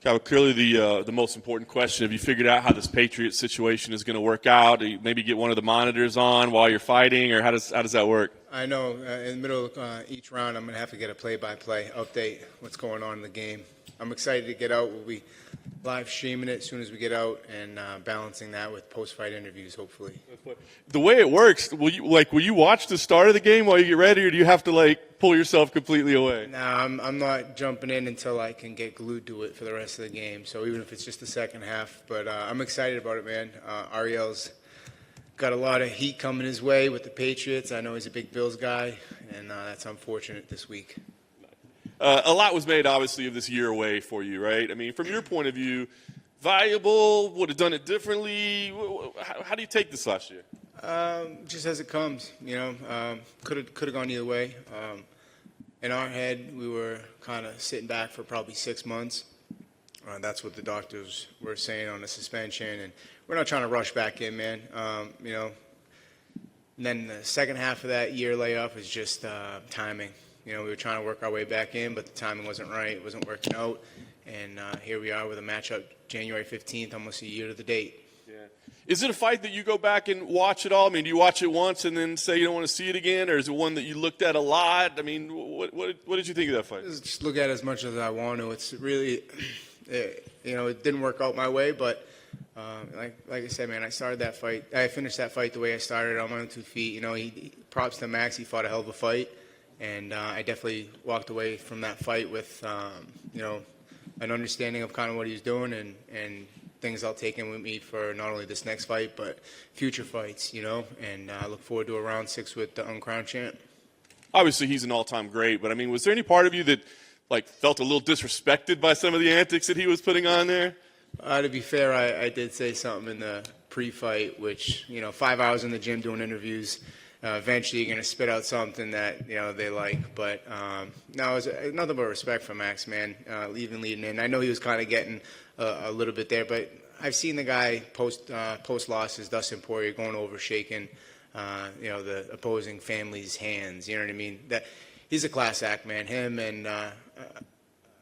Clearly the most important question, have you figured out how this Patriots situation is going to work out? Do you maybe get one of the monitors on while you're fighting, or how does that work? I know in the middle of each round I'm going to have to get a play-by-play update what's going on in the game. I'm excited to get out. We'll be live streaming it as soon as we get out and balancing that with post-fight interviews, hopefully. The way it works, will you watch the start of the game while you get ready, or do you have to pull yourself completely away? No, I'm not jumping in until I can get glued to it for the rest of the game. So even if it's just the second half, but I'm excited about it, man. Ariel's got a lot of heat coming his way with the Patriots. I know he's a big Bills guy, and that's unfortunate this week. A lot was made, obviously, of this year away for you, right? I mean, from your point of view, valuable, would have done it differently. How do you take this last year? Just as it comes, could have gone either way. In our head, we were kind of sitting back for probably 6 months. That's what the doctors were saying on the suspension, and we're not trying to rush back in, man. And then the second half of that year layoff is just timing. We were trying to work our way back in, but the timing wasn't right. It wasn't working out. And here we are with a matchup January 15th, almost a year to the date. Yeah. Is it a fight that you go back and watch it all? I mean, do you watch it once and then say you don't want to see it again? Or is it one that you looked at a lot? I mean, what did you think of that fight? Just look at it as much as I want to. It's really, it didn't work out my way. But like I said, man, I finished that fight the way I started, on my own 2 feet. Props to Max. He fought a hell of a fight. And I definitely walked away from that fight with, an understanding of kind of what he was doing and things I'll take in with me for not only this next fight, but future fights, And I look forward to a round 6 with the uncrowned champ. Obviously, he's an all-time great, but, I mean, was there any part of you that, felt a little disrespected by some of the antics that he was putting on there? To be fair, I did say something in the pre-fight, which, 5 hours in the gym doing interviews. Eventually, you're going to spit out something that they like. But no, it was nothing but respect for Max, man. Even leading in, I know he was kind of getting a little bit there, but I've seen the guy post losses, Dustin Poirier, going over, shaking, the opposing family's hands. You know what I mean? That he's a class act, man. Him and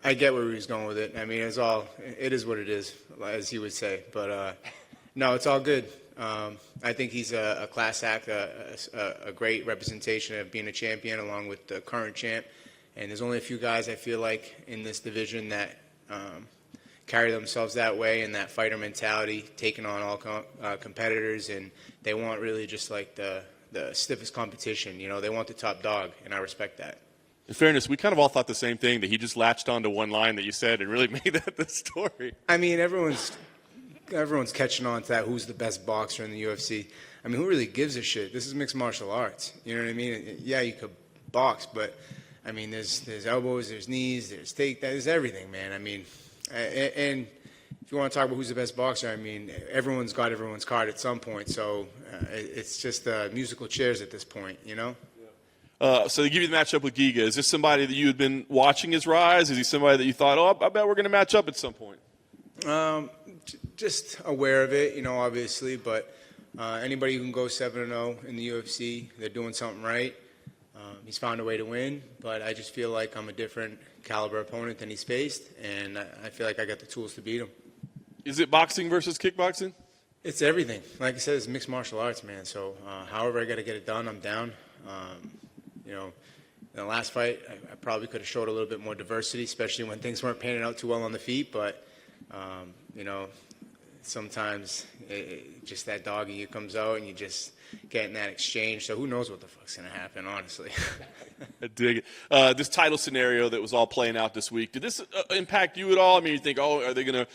I get where he was going with it. I mean, it is what it is, as he would say. But no, it's all good. I think he's a class act, a great representation of being a champion along with the current champ. And there's only a few guys I feel like in this division that carry themselves that way and that fighter mentality, taking on all competitors, and they want really just the stiffest competition. They want the top dog, and I respect that. In fairness, we kind of all thought the same thing, that he just latched onto one line that you said and really made that the story. I mean, everyone's catching on to that. Who's the best boxer in the UFC? I mean, who really gives a shit? This is mixed martial arts. You know what I mean? Yeah, you could box, but I mean, there's elbows, there's knees, there's there's everything, man. I mean, and if you want to talk about who's the best boxer, I mean, everyone's got everyone's card at some point. So it's just musical chairs at this point, So they give you the matchup with Giga. Is this somebody that you had been watching his rise? Is he somebody that you thought, I bet we're going to match up at some point? Just aware of it, obviously, but anybody who can go 7-0 in the UFC, they're doing something right. He's found a way to win, but I just feel like I'm a different caliber opponent than he's faced, and I feel like I got the tools to beat him. Is it boxing versus kickboxing? It's everything. Like I said, it's mixed martial arts, man. So however I got to get it done, I'm down. In the last fight, I probably could have showed a little bit more diversity, especially when things weren't panning out too well on the feet, but sometimes just that dog in you comes out and you just get in that exchange. So who knows what the fuck's going to happen, honestly. I dig it. This title scenario that was all playing out this week, did this impact you at all? I mean, you think, are they gonna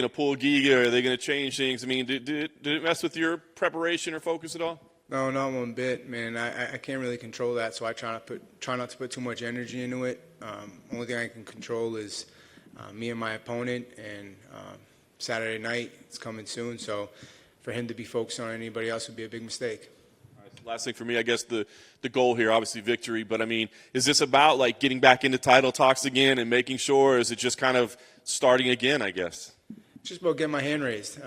pull Giga? Are they going to change things? I mean, did it mess with your preparation or focus at all? No, not one bit, man. I can't really control that, so I try not to put too much energy into it. Only thing I can control is me and my opponent, and Saturday night, it's coming soon, so for him to be focused on anybody else would be a big mistake. All right, last thing for me, I guess the goal here, obviously victory, but I mean, is this about getting back into title talks again and making sure, or is it just kind of starting again, I guess? It's just about getting my hand raised.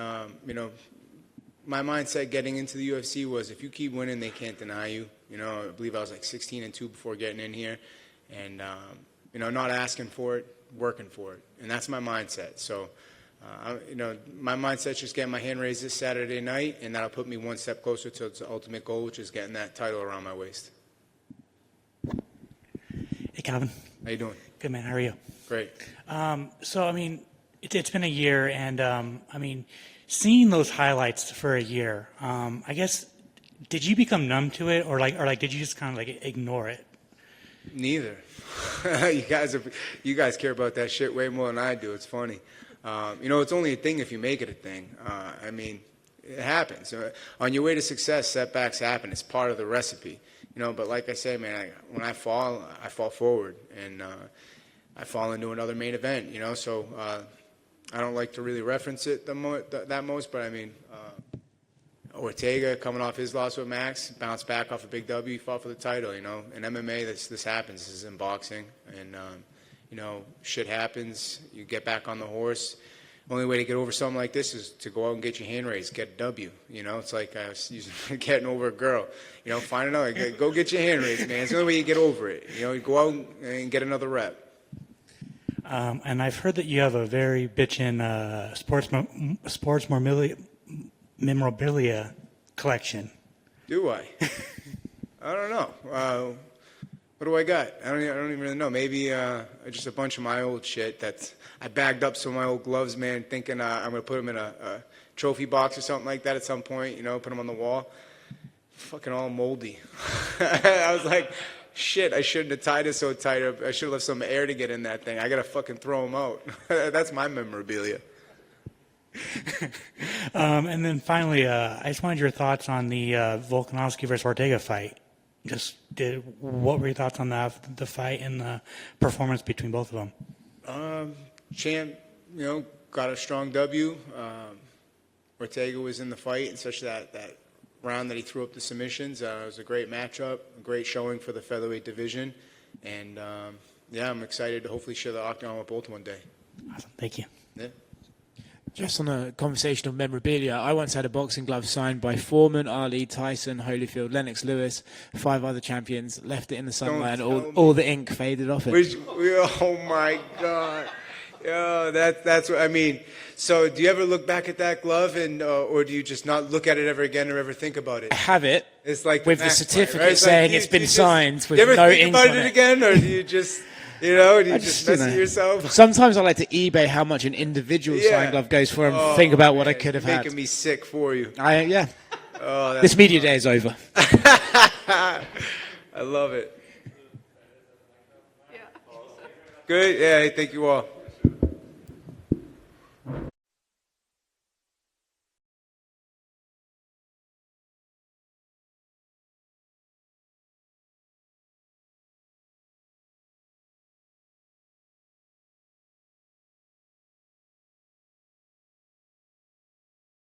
My mindset getting into the UFC was if you keep winning, they can't deny you. I believe I was 16-2 before getting in here, and not asking for it. working for it, and that's my mindset. So, my mindset's just getting my hand raised this Saturday night, and that'll put me one step closer to its ultimate goal, which is getting that title around my waist. Hey, Calvin. How you doing? Good, man. How are you? Great. So, I mean, it's been a year, and, I mean, seeing those highlights for a year, I guess, did you become numb to it, or did you just kind of, like, ignore it? Neither. You guys care about that shit way more than I do. It's funny. It's only a thing if you make it a thing. I mean, it happens. On your way to success, setbacks happen. It's part of the recipe. But like I say, man, when I fall forward, and I fall into another main event. So I don't like to really reference it that most, but I mean, Ortega coming off his loss with Max, bounced back off a big W, fought for the title. In MMA, this happens. This is in boxing, and shit happens. You get back on the horse. Only way to get over something like this is to go out and get your hand raised, get a W. It's like I was getting over a girl. Find another. Go get your hand raised, man. It's the only way you get over it. Go out and get another rep. And I've heard that you have a very bitchin' sports memorabilia collection. Do I? I don't know. What do I got? I don't even really know. Maybe just a bunch of my old shit. I bagged up some of my old gloves, man, thinking I'm going to put them in a trophy box or something like that at some point, put them on the wall. Fucking all moldy. I was like, shit, I shouldn't have tied it so tight. I should have left some air to get in that thing. I got to fucking throw them out. That's my memorabilia. And then finally, I just wanted your thoughts on the Volkanovski versus Ortega fight. What were your thoughts on the fight and the performance between both of them? Champ, got a strong W. Ortega was in the fight, and such that round that he threw up the submissions. It was a great matchup, a great showing for the featherweight division, and I'm excited to hopefully share the octagon with both one day. Awesome, thank you. Yeah. Just on a conversation of memorabilia, I once had a boxing glove signed by Foreman, Ali, Tyson, Holyfield, Lennox Lewis, 5 other champions, left it in the sunlight, and all the ink faded off it. Oh my God. Yeah, that's what I mean. So do you ever look back at that glove, and or do you just not look at it ever again or ever think about it? I have it. It's like with the certificate right? saying it's been signed with no ink on it. You ever think about it on again, or do you just... do you just mess with yourself? Sometimes I like to eBay how much an individual signed glove goes for and think about what I could have had. Making me sick for you. This media day is over. I love it. Good? Yeah, thank you all.